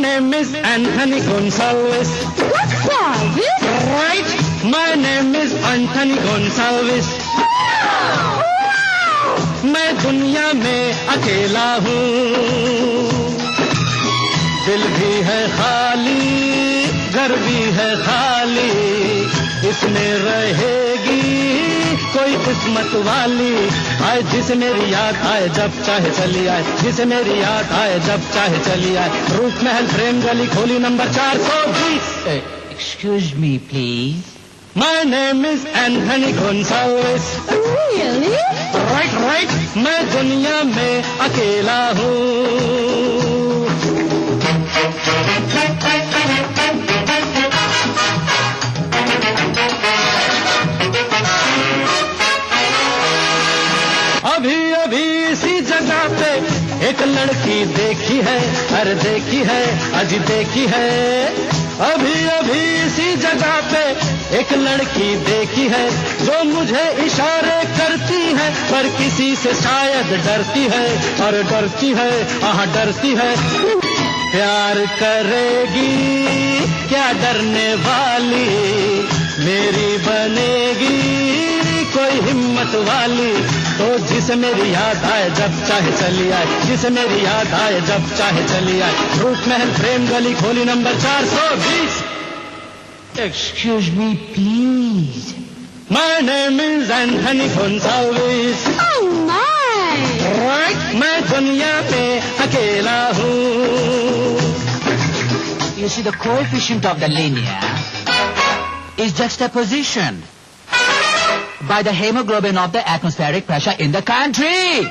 name is Anthony Gonsalves. Gonsalves? Right. My name is Anthony Gonsalves. मैं दुनिया में अकेला हूँ, दिल भी है खाली, घर भी है खाली, इसमें रहेगी कोई किस्मत वाली। आए जिसे मेरी याद आए जब चाहे चली आए, जिसे मेरी याद आए जब चाहे चली आए। रूप महल प्रेम गली खोली number 420। Excuse me, please. My name is Anthony Gonsalves. Really? Right, right. मैं दुनिया में अकेला हूँ। अभी अभी इसी जगह पे एक लड़की देखी है, अरे देखी है, अजी देखी है। अभी अभी इसी जगह पे एक लड़की देखी है, जो मुझे इशारे करती है, पर किसी से शायद डरती है, और डरती है, आह डरती है। प्यार करेगी क्या डरने वाली, मेरी बनेगी कोई हिम्मत वाली। तो जिसे मेरी याद आए जब चाहे चली आए, जिसे मेरी याद आए जब चाहे चली आए। रूप महल प्रेम गली खोली number 420। Excuse me, please. My name is Anthony Gonsalves. Oh my! Right, मैं दुनिया में अकेला हूँ। You see, the coefficient of the linear is juxtaposition by the hemoglobin of the atmospheric pressure in the country.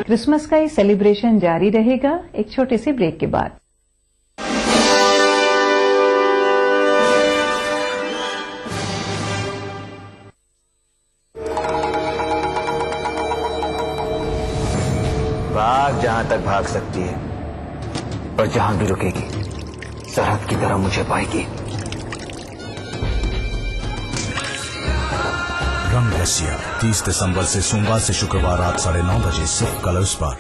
Christmas का ये celebration जारी रहेगा एक छोटे से ब्रेक के बाद। भाग जहां तक भाग सकती है, और जहां भी रुकेगी सरहद की तरह मुझे पाएगी। रंग रसिया 30 दिसंबर से सोमवार से शुक्रवार रात 9:30 बजे सिर्फ कलर्स पर।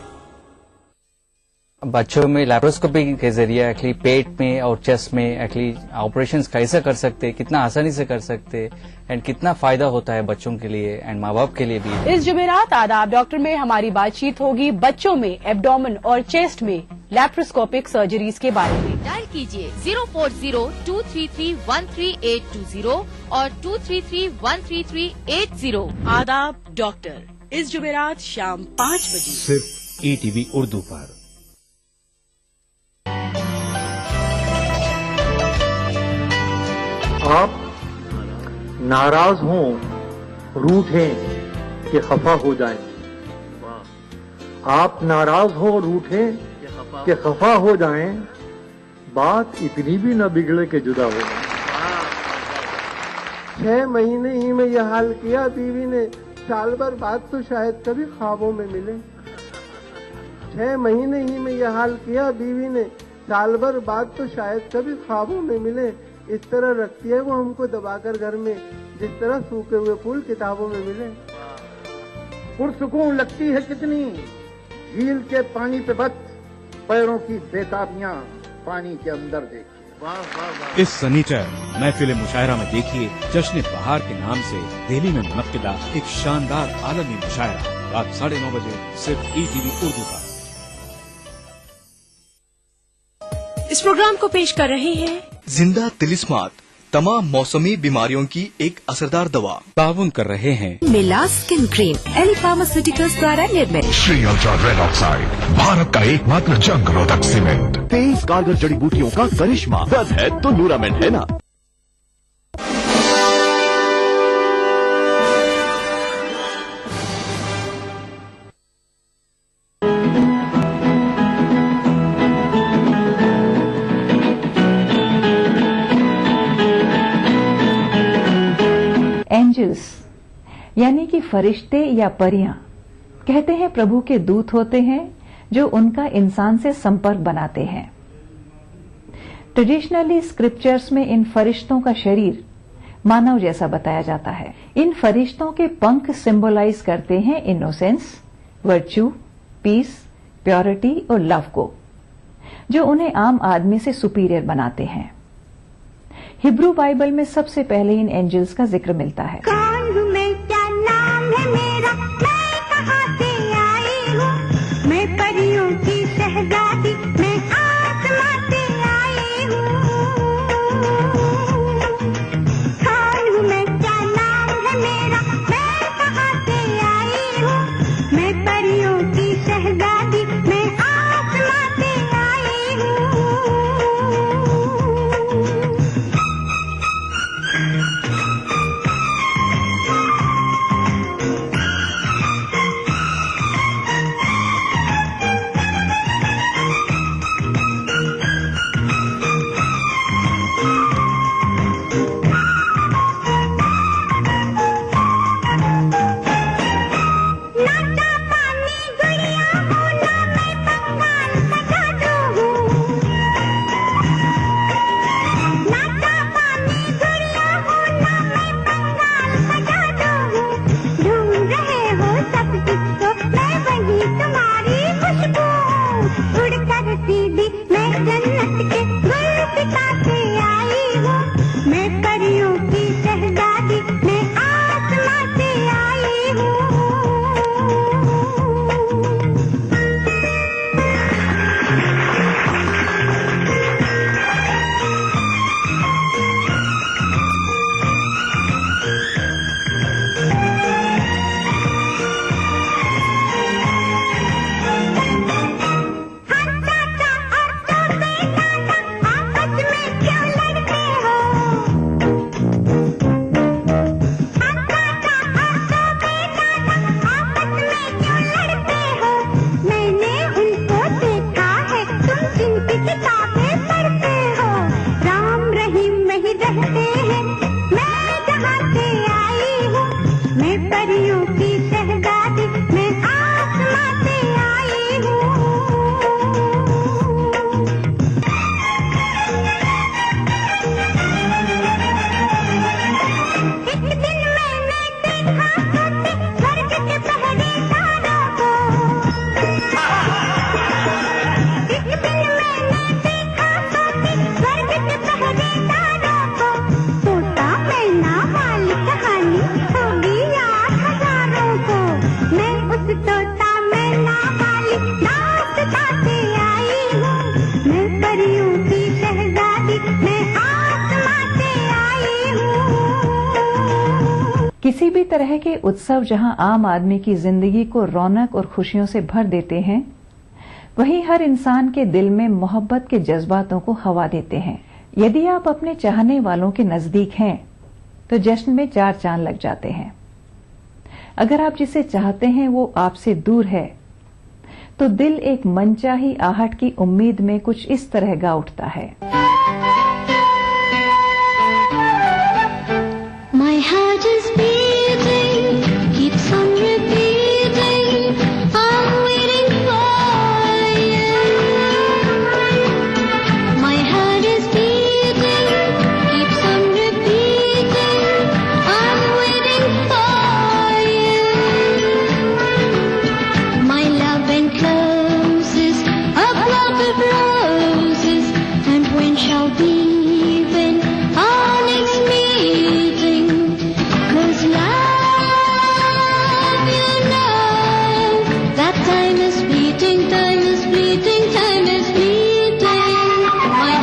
बच्चों में लैप्रोस्कोपी के जरिए एक्चुअली पेट में और चेस्ट में एक्चुअली ऑपरेशंस कैसे कर सकते हैं, कितना आसानी से कर सकते हैं, एंड कितना फायदा होता है बच्चों के लिए एंड माँ बाप के लिए भी। इस जुमेरात आदाब डॉक्टर में हमारी बातचीत होगी बच्चों में एब्डोमेन और चेस्ट में लैप्रोस्कोपिक सर्जरीज के बारे में। डायल कीजिए 040-233-13820 और 233-13380। आदाब डॉक्टर इस जुमेरात शाम 5 बजे सिर्फ ETV उर्दू पर। आप नाराज हों, रूठें कि खफा हो जाएं। आप नाराज हो, रूठें कि खफा हो जाएं, बात इतनी भी न बिगड़े कि जुदा हो जाएं। 6 महीने ही में यह हाल किया बीवी ने, साल भर बाद तो शायद कभी ख्वाबों में मिले। 6 महीने ही में यह हाल किया बीवी ने, साल भर बाद तो शायद कभी ख्वाबों में मिले। इस तरह रखती है वो हमको दबाकर घर में, जिस तरह सूखे हुए फूल किताबों में मिले। पुरसुकून लगती है कितनी झील के पानी पे बस, पैरों की बेताबियां पानी के अंदर देखिए। इस सनीचर महफिल मुशायरा में देखिए जश्न बहार के नाम से दिल्ली में मुनक्किदा एक शानदार आलमी मुशायरा रात 9:30 बजे सिर्फ ETV उर्दू पर। इस प्रोग्राम को पेश कर रहे हैं जिंदा तिलिस्मात, तमाम मौसमी बीमारियों की एक असरदार दवा। ताउन कर रहे हैं मिला स्किन क्रीम, एली फार्मास्यूटिकल्स द्वारा निर्मित। Shri ultra red oxide, Bharat का एकमात्र जंग रोधक सीमेंट। 23 कारगर जड़ी बूटियों का करिश्मा, दर्द है तो न्यूरामेंट है ना। एंजल्स यानी कि फरिश्ते या परियां कहते हैं प्रभु के दूत होते हैं जो उनका इंसान से संपर्क बनाते हैं। ट्रेडिशनली स्क्रिप्चर्स में इन फरिश्तों का शरीर मानव जैसा बताया जाता है। इन फरिश्तों के पंख सिंबलाइज करते हैं इनोसेंस, वर्च्यू, पीस, प्योरिटी और लव को, जो उन्हें आम आदमी से सुपीरियर बनाते हैं। हिब्रू बाइबल में सबसे पहले इन एंजल्स का जिक्र मिलता है। कौन हूँ मैं, क्या नाम है मेरा, मैं कहाँ से आई हूँ, मैं परियों की शहजादी, मैं आसमां से आई हूँ। कौन हूँ मैं, क्या नाम है मेरा, मैं कहाँ से आई हूँ, मैं परियों की शहजादी, मैं आसमां से आई हूँ। किसी भी तरह के उत्सव जहां आम आदमी की जिंदगी को रौनक और खुशियों से भर देते हैं, वहीं हर इंसान के दिल में मोहब्बत के जज्बातों को हवा देते हैं। यदि आप अपने चाहने वालों के नजदीक हैं तो जश्न में 4 चांद लग जाते हैं। अगर आप जिसे चाहते हैं वो आपसे दूर है तो दिल एक मनचाही आहट की उम्मीद में कुछ इस तरह गा उठता है। My heart is beating, keeps on repeating, I'm waiting for you. My heart is beating, keeps on repeating, I'm waiting for you. My love encloses a block of roses, and when shall be when our next meeting? 'Cause love, you know, that time is fleeting, time is fleeting, time is fleeting. My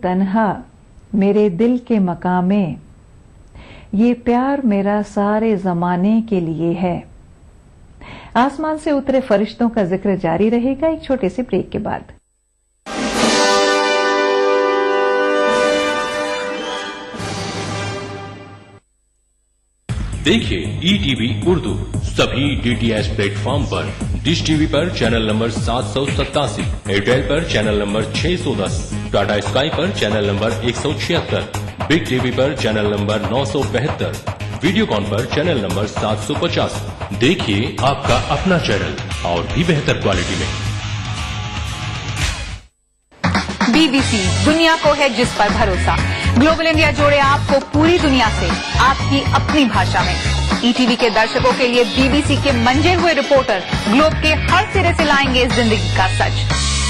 तन्हा मेरे दिल के मकामे, ये प्यार मेरा सारे जमाने के लिए है। आसमान से उतरे फरिश्तों का जिक्र जारी रहेगा एक छोटे से ब्रेक के बाद। देखिए ETV उर्दू सभी DTH प्लेटफॉर्म पर, डिश टीवी पर चैनल नंबर 787, एयरटेल पर चैनल नंबर 610, टाटा स्काई पर चैनल नंबर 176, बिग टीवी पर चैनल नंबर 972, वीडियोकॉन पर चैनल नंबर 750। देखिए आपका अपना चैनल और भी बेहतर क्वालिटी में। BBC दुनिया को है जिस पर भरोसा। ग्लोबल इंडिया जोड़े आपको पूरी दुनिया से आपकी अपनी भाषा में। ETV के दर्शकों के लिए BBC के मंजे हुए रिपोर्टर ग्लोब के हर सिरे से लाएंगे जिंदगी का सच।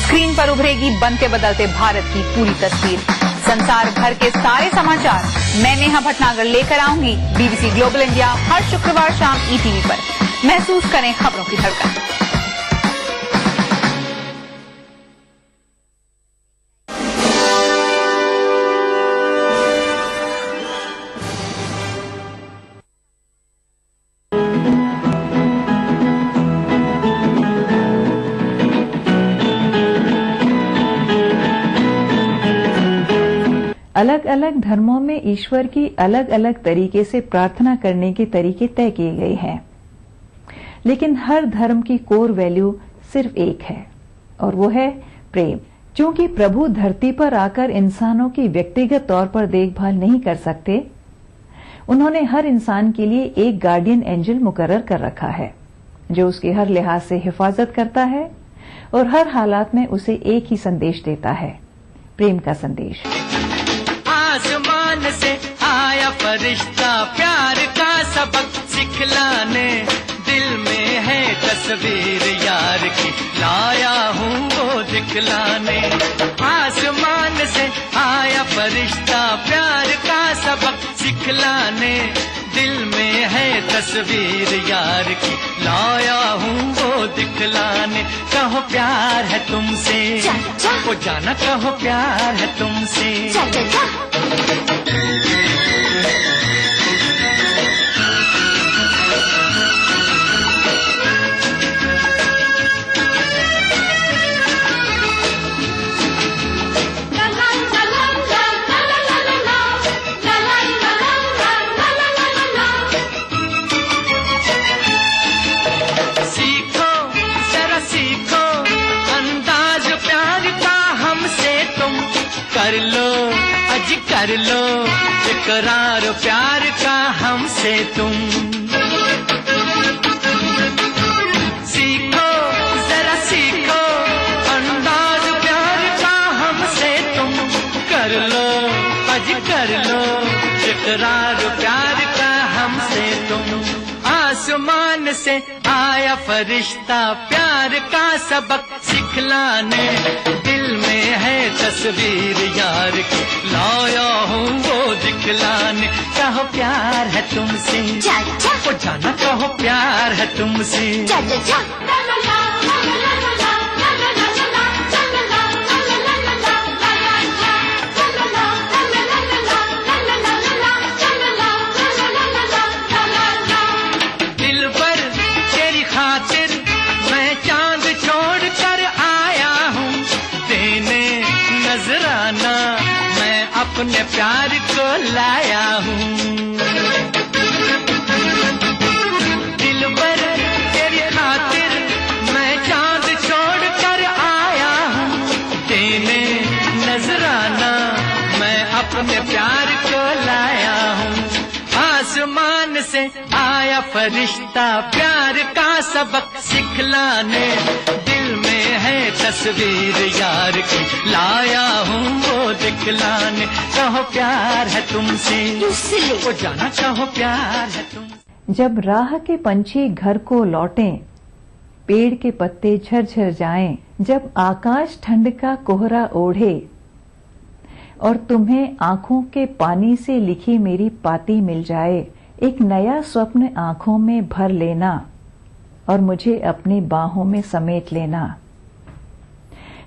स्क्रीन पर उभरेगी बनते बदलते भारत की पूरी तस्वीर। संसार भर के सारे समाचार मैं नेहा भटनागर लेकर आऊंगी BBC ग्लोबल इंडिया हर शुक्रवार शाम ETV पर। महसूस करें खबरों की धड़कन। अलग अलग धर्मों में ईश्वर की अलग अलग तरीके से प्रार्थना करने के तरीके तय किए गए हैं, लेकिन हर धर्म की कोर वैल्यू सिर्फ एक है और वो है प्रेम। क्योंकि प्रभु धरती पर आकर इंसानों की व्यक्तिगत तौर पर देखभाल नहीं कर सकते, उन्होंने हर इंसान के लिए एक गार्डियन एंजल मुकर्रर कर रखा है जो उसकी हर लिहाज से हिफाजत करता है और हर हालात में उसे एक ही संदेश देता है, प्रेम का संदेश। आसमान से आया फरिश्ता प्यार का सबक सिखलाने, दिल में है तस्वीर यार की लाया हूँ वो दिखलाने। आसमान से आया फरिश्ता प्यार का सबक सिखलाने, दिल में है तस्वीर यार की लाया हूँ वो दिखलाने। कहो प्यार है तुमसे वो जाना, कहो प्यार है तुमसे। सीखो जरा सीखो अंदाज प्यार का हमसे तुम, कर लो अज कर लो इकरार प्यार का हमसे तुम। सीखो जरा सीखो अंदाज प्यार का हमसे तुम, कर लो अज कर लो इकरार प्यार का हमसे तुम। आसमान से आया फरिश्ता प्यार का सबक सिखलाने, दिल में है तस्वीर यार की लाया हूँ वो दिखलाने। कहो प्यार है तुमसे वो जाना, कहो प्यार है तुमसे। नजराना मैं अपने प्यार को लाया हूँ, दिल भर तेरी खातिर मैं चांद छोड़ कर आया हूँ, देने नजराना मैं अपने प्यार को लाया हूँ। आसमान से आया फरिश्ता प्यार का सबक सिखलाने, दिल में है तस्वीर यार की लाया हूँ वो दिखलाने। कहो प्यार है तुमसे वो जाना, कहो प्यार है तुम। जब राह के पंछी घर को लौटें, पेड़ के पत्ते झरझर जाएं, जब आकाश ठंड का कोहरा ओढ़े और तुम्हें आंखों के पानी से लिखी मेरी पाती मिल जाए, एक नया स्वप्न आंखों में भर लेना और मुझे अपनी बाहों में समेट लेना।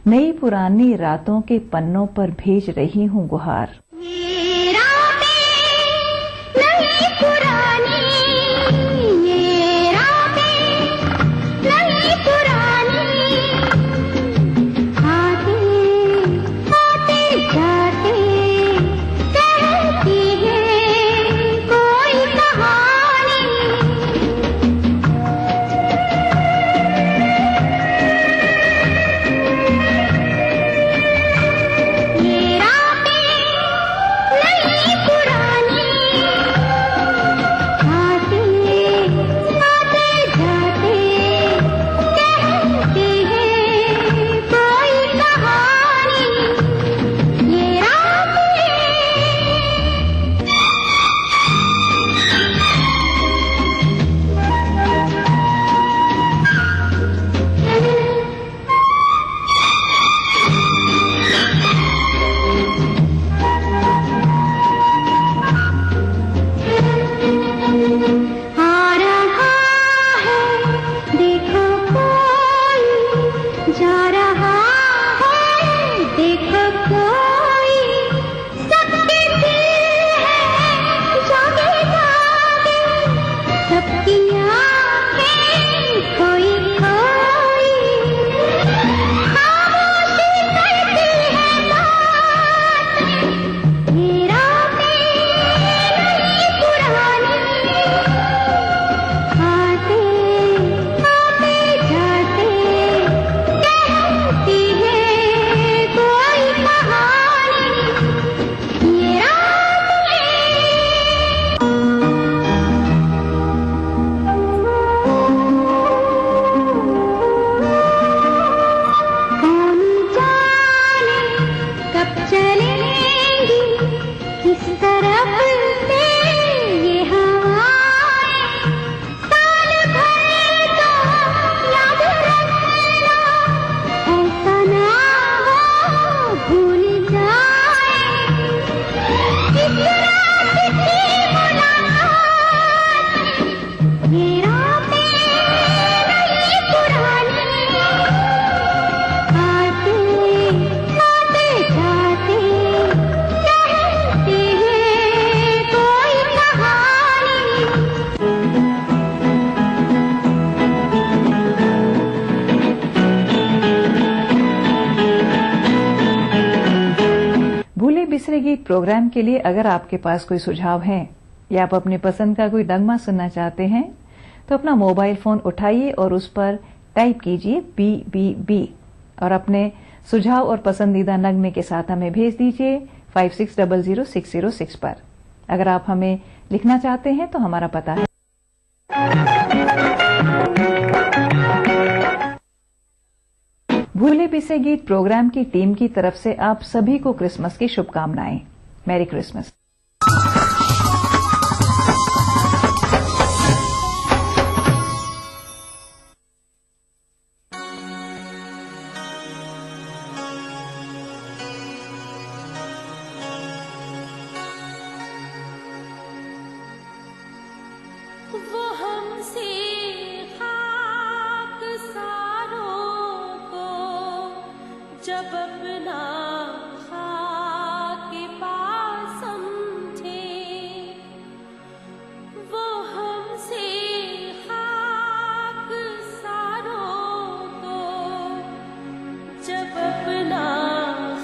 नई पुरानी रातों के पन्नों पर भेज रही हूँ गुहार। ये रातें नई पुरानी, ये रातें नई पुरानी, आते आते जाते कहती है कोई कहानी। ये रातें नई पुरानी, आते आते जाते कहती है कोई कहानी। ये रातें आ रहा है देखो कोई, जा रहा है देखो कोई, सबके दिल है जागे जागे, सबकी आंखें खोई खोई, खामोशी करती है बातें। ये रातें नई पुरानी, आते आते जाते कहती है कोई कहानी। ये कौन जाने कब चलेंगी, किस तरफ से ये हवाएं, साल भर तो याद रखना, ऐसा ना हो भूल जाए, इस रात की मुलाकात में। ये रातें नई पुरानी, आते आते जाते कहती है कोई कहानी। भूले बिसरे गीत प्रोग्राम के लिए अगर आपके पास कोई सुझाव है या आप अपनी पसंद का कोई नगमा सुनना चाहते हैं तो अपना मोबाइल फोन उठाइए और उस पर टाइप कीजिए BBB और अपने सुझाव और पसंदीदा नगमे के साथ हमें भेज दीजिए 56000606 पर। अगर आप हमें लिखना चाहते हैं तो हमारा पता है भूले बिसरे गीत प्रोग्राम की टीम की तरफ से आप सभी को क्रिसमस की शुभकामनाएं। Merry Christmas. वो हमसे खाकसारों को जब अपना खाक पास समझे, वो हमसे खाकसारों को जब अपना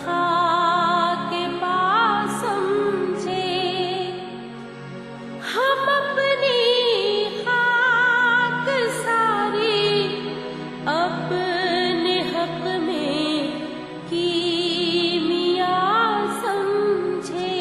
खाक पास समझे, हम अपनी खाक सारी अपने हक में कीमिया समझे।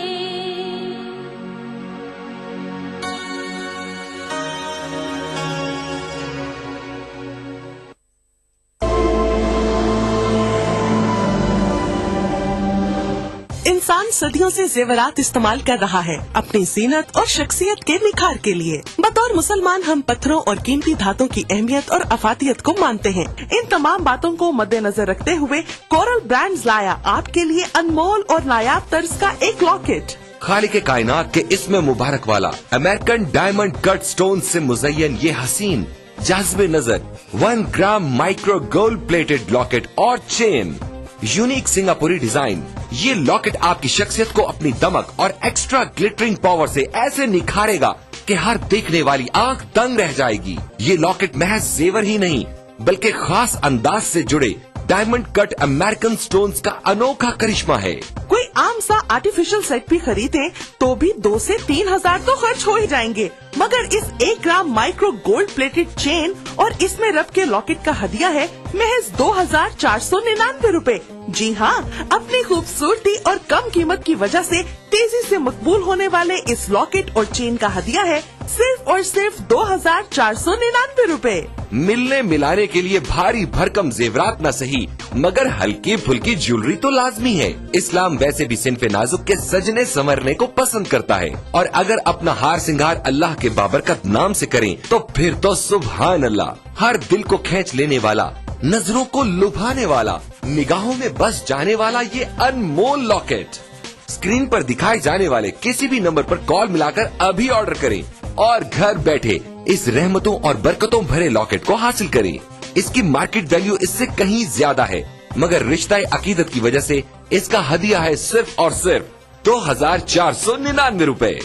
इंसान सदियों से जेवरात इस्तेमाल कर रहा है अपनी जीनत और शख्सियत के निखार के लिए। बतौर मुसलमान हम पत्थरों और कीमती धातों की अहमियत और अफादियत को मानते हैं। इन तमाम बातों को मद्देनजर रखते हुए कोरल ब्रांड्स लाया आपके लिए अनमोल और नायाब तर्ज का एक लॉकेट। खालिक कायनात के इसमें मुबारक वाला अमेरिकन डायमंड कट स्टोन से मुज़य्यन ये हसीन जाज़्बे नजर 1 ग्राम माइक्रो गोल्ड प्लेटेड लॉकेट और चेन यूनिक सिंगापुरी डिजाइन। ये लॉकेट आपकी शख्सियत को अपनी दमक और एक्स्ट्रा ग्लिटरिंग पावर से ऐसे निखारेगा कि हर देखने वाली आंख दंग रह जाएगी। ये लॉकेट महज जेवर ही नहीं बल्कि खास अंदाज से जुड़े डायमंड कट अमेरिकन स्टोन्स का अनोखा करिश्मा है। कोई आम सा आर्टिफिशियल सेट भी खरीदे तो भी 2 से 3 हजार तो खर्च हो ही जाएंगे, मगर इस 1 ग्राम माइक्रो गोल्ड प्लेटेड चेन और इसमें रब के लॉकेट का हदिया है महज 2499 रूपए। जी हाँ, अपनी खूबसूरती और कम कीमत की वजह से तेजी से मकबूल होने वाले इस लॉकेट और चेन का हदिया है सिर्फ और सिर्फ 2499 रूपए। मिलने मिलाने के लिए भारी भरकम जेवरात न सही मगर हल्की फुल्की ज्वेलरी तो लाजमी है। इस्लाम वैसे भी सिनफे नाजुक के सजने संवरने को पसंद करता है और अगर अपना हार सिंगार अल्लाह के बाबरकत नाम से करें तो फिर तो सुभान अल्लाह। हर दिल को खींच लेने वाला, नजरों को लुभाने वाला, निगाहों में बस जाने वाला ये अनमोल लॉकेट स्क्रीन पर दिखाए जाने वाले किसी भी नंबर पर कॉल मिलाकर अभी ऑर्डर करें और घर बैठे इस रहमतों और बरकतों भरे लॉकेट को हासिल करें। इसकी मार्केट वैल्यू इससे कहीं ज्यादा है मगर रिश्ता अकीदत की वजह से इसका हदिया है सिर्फ और सिर्फ 2499 रूपए।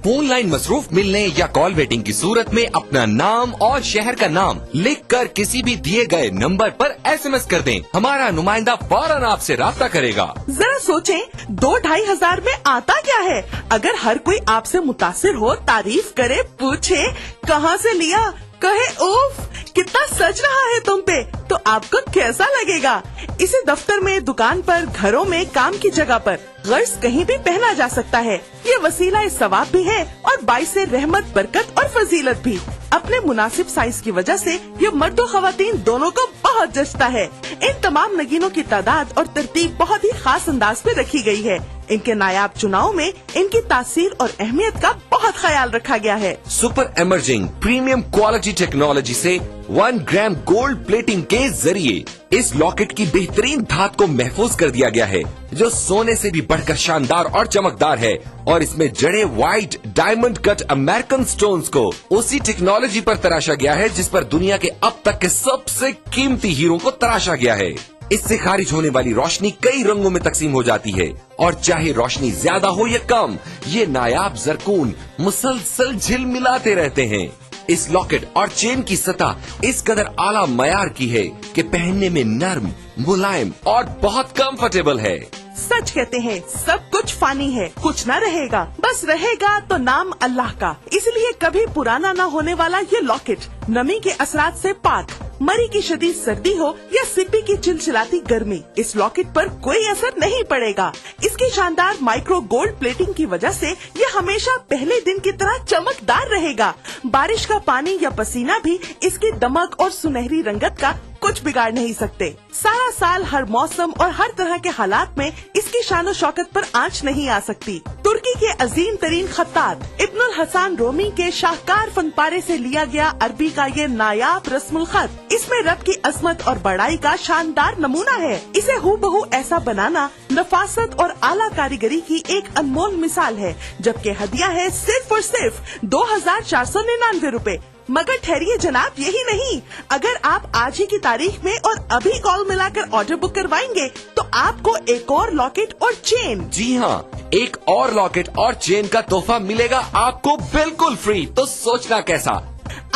फोन लाइन मसरूफ मिलने या कॉल वेटिंग की सूरत में अपना नाम और शहर का नाम लिखकर किसी भी दिए गए नंबर पर SMS कर दें। हमारा नुमाइंदा फौरन आपसे राब्ता करेगा। जरा सोचें, 2-2.5 हजार में आता क्या है? अगर हर कोई आपसे मुतासिर हो, तारीफ करे, पूछे कहाँ से लिया, कहे उफ कितना सच रहा है तुम पे, तो आपको कैसा लगेगा? इसे दफ्तर में, दुकान पर, घरों में, काम की जगह पर गर्ज कहीं भी पहना जा सकता है। ये वसीला सवाब भी है और बाइसे रहमत, बरकत और फजीलत भी। अपने मुनासिब साइज की वजह से ये मर्द और खवातीन दोनों को बहुत जचता है। इन तमाम नगीनों की तादाद और तरतीब बहुत ही खास अंदाज में रखी गई है। इनके नायाब चुनाव में इनकी तासीर और अहमियत का बहुत ख्याल रखा गया है। Super emerging premium quality technology से 1 ग्राम गोल्ड प्लेटिंग के जरिए इस लॉकेट की बेहतरीन धात को महफूज कर दिया गया है जो सोने से भी बढ़कर शानदार और चमकदार है और इसमें जड़े white diamond cut American stones को उसी टेक्नोलॉजी पर तराशा गया है जिस पर दुनिया के अब तक के सबसे कीमती हीरो को तराशा गया है। इससे खारिज होने वाली रोशनी कई रंगों में तकसीम हो जाती है और चाहे रोशनी ज्यादा हो या कम, ये नायाब जरकून मुसलसल झिलमिलाते रहते हैं। इस लॉकेट और चेन की सतह इस कदर आला मयार की है कि पहनने में नर्म, मुलायम और बहुत कंफर्टेबल है। सच कहते हैं, सब कुछ फानी है, कुछ न रहेगा, बस रहेगा तो नाम अल्लाह का। इसलिए कभी पुराना न होने वाला ये लॉकेट नमी के असरात से पाक, मरी की शदीद सर्दी हो या सिप्पी की चिलचिलाती गर्मी, इस लॉकेट पर कोई असर नहीं पड़ेगा। इसकी शानदार माइक्रो गोल्ड प्लेटिंग की वजह से ये हमेशा पहले दिन की तरह चमकदार रहेगा। बारिश का पानी या पसीना भी इसकी दमक और सुनहरी रंगत का कुछ बिगाड़ नहीं सकते। सारा साल हर मौसम और हर तरह के हालात में इसकी शान और शौकत पर आंच नहीं आ सकती। तुर्की के अजीम तरीन खत्तात इब्नुल हसन रोमी के शाहकार फनपारे से लिया गया अरबी का ये नायाब रस्मुल खत इसमें रब की अजमत और बड़ाई का शानदार नमूना है। इसे हूबहू ऐसा बनाना नफासत और आला कारीगरी की एक अनमोल मिसाल है, जबकि हदिया है सिर्फ और सिर्फ 2499 रूपए। मगर ठहरिए जनाब, यही नहीं, अगर आप आज ही की तारीख में और अभी कॉल मिलाकर ऑर्डर बुक करवाएंगे तो आपको एक और लॉकेट और चेन, जी हाँ, एक और लॉकेट और चेन का तोहफा मिलेगा आपको बिल्कुल फ्री। तो सोचना कैसा?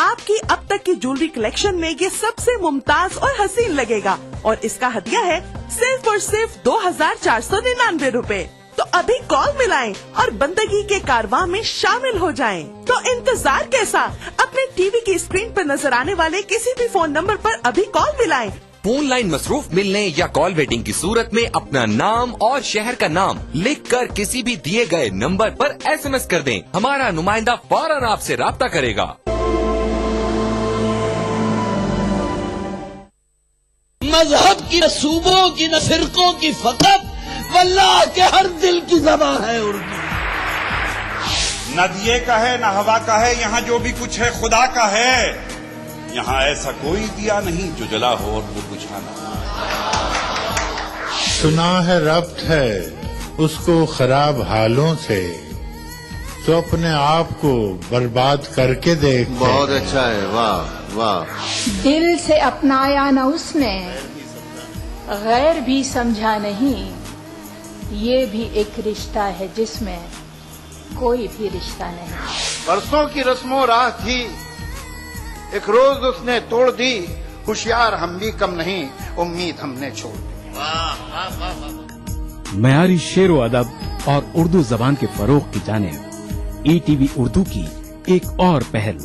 आपकी अब तक की ज्वेलरी कलेक्शन में ये सबसे मुमताज और हसीन लगेगा और इसका हदिया है सिर्फ और सिर्फ 2499 रूपए। तो अभी कॉल मिलाएं और बंदगी के कारवां में शामिल हो जाएं। तो इंतजार कैसा? अपने टीवी की स्क्रीन पर नजर आने वाले किसी भी फोन नंबर पर अभी कॉल मिलाएं। फोन लाइन मसरूफ मिलने या कॉल वेटिंग की सूरत में अपना नाम और शहर का नाम लिखकर किसी भी दिए गए नंबर पर SMS कर दें। हमारा नुमाइंदा फौरन आपसे राब्ता करेगा। मजहब की न सूबों की न फिरकों की फकत वल्लाह के हर दिल की ज़बान है उर्दू। न दिए का है न हवा का है, यहाँ जो भी कुछ है खुदा का है। यहाँ ऐसा कोई दिया नहीं जो जला हो और वो बुझाना। सुना है रब्त है उसको खराब हालों से, तो अपने आप को बर्बाद करके देख। बहुत अच्छा है, वाह वाह। दिल से अपनाया न उसने, गैर भी समझा नहीं, ये भी एक रिश्ता है जिसमें कोई भी रिश्ता नहीं। बरसों की रस्मों राह थी, एक रोज उसने तोड़ दी, होशियार हम भी कम नहीं, उम्मीद हमने छोड़ दी। मयारी शेर व अदब और उर्दू जबान के फरोग की जानिब ईटीवी उर्दू की एक और पहल।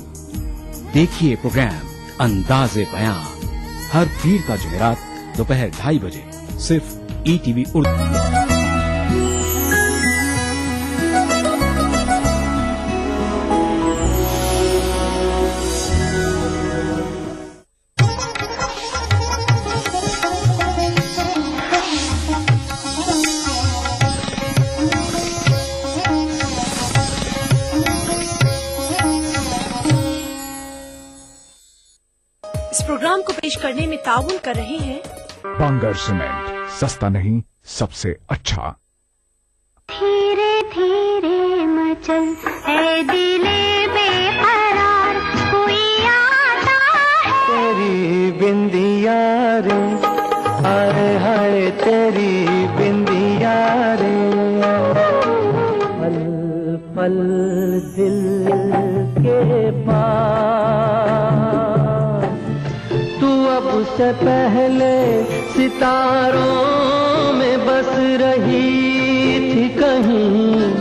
देखिए प्रोग्राम अंदाज़े बयां हर पीर का जुमेरात दोपहर 2:30 बजे सिर्फ ईटीवी उर्दू। इस प्रोग्राम को पेश करने में ताउन कर रहे हैं बांगर सीमेंट, सस्ता नहीं सबसे अच्छा। धीरे धीरे मचल है दिले बेकरार, कोई आता है। तेरी बिंदिया रे, हाय हाय तेरी बिंदिया रे, पल पल दिल के पास, तू अब से पहले सितारों में बस रही थी कहीं।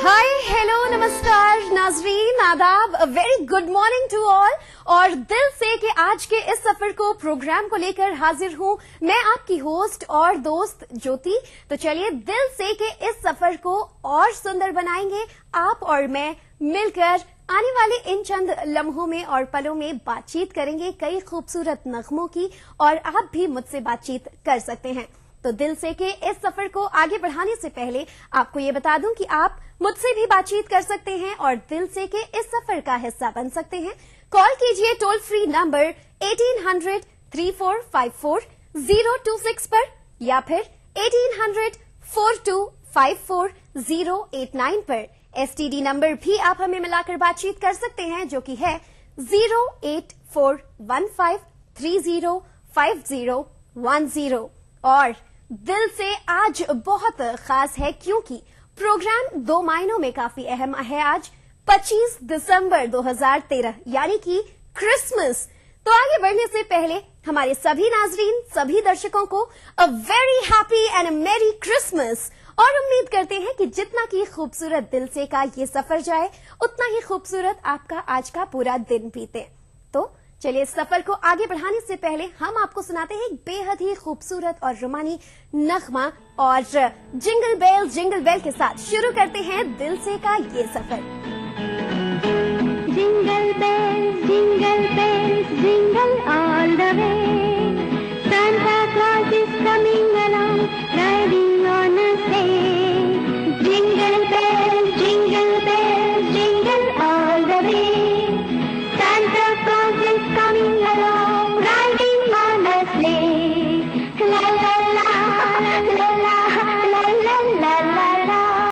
हाय हेलो नमस्कार नाजरीन, आदाब, a very good morning to all. और दिल से कि आज के इस सफर को प्रोग्राम को लेकर हाजिर हूँ मैं आपकी होस्ट और दोस्त ज्योति। तो चलिए दिल से कि इस सफर को और सुंदर बनाएंगे आप और मैं मिलकर। आने वाले इन चंद लम्हों में और पलों में बातचीत करेंगे कई खूबसूरत नगमों की, और आप भी मुझसे बातचीत कर सकते हैं। तो दिल से के इस सफर को आगे बढ़ाने से पहले आपको ये बता दूं कि आप मुझसे भी बातचीत कर सकते हैं और दिल से के इस सफर का हिस्सा बन सकते हैं। कॉल कीजिए टोल फ्री नंबर 1800-3454-026 पर, या फिर 1800-4254-089 पर। STD नंबर भी आप हमें मिलाकर बातचीत कर सकते हैं, जो कि है 08415305010। और दिल से आज बहुत खास है क्योंकि प्रोग्राम 2 मायनों में काफी अहम है। आज 25 दिसंबर 2013 यानी कि क्रिसमस। तो आगे बढ़ने से पहले हमारे सभी नाजरीन, सभी दर्शकों को अ वेरी हैप्पी एंड अ मेरी क्रिसमस। और उम्मीद करते हैं कि जितना की खूबसूरत दिल से का ये सफर जाए, उतना ही खूबसूरत आपका आज का पूरा दिन बीते। तो चलिए इस सफर को आगे बढ़ाने से पहले हम आपको सुनाते हैं एक बेहद ही खूबसूरत और रुमानी नगमा, और जिंगल बेल के साथ शुरू करते हैं दिल से का ये सफर। Jingle bell jingle all the way,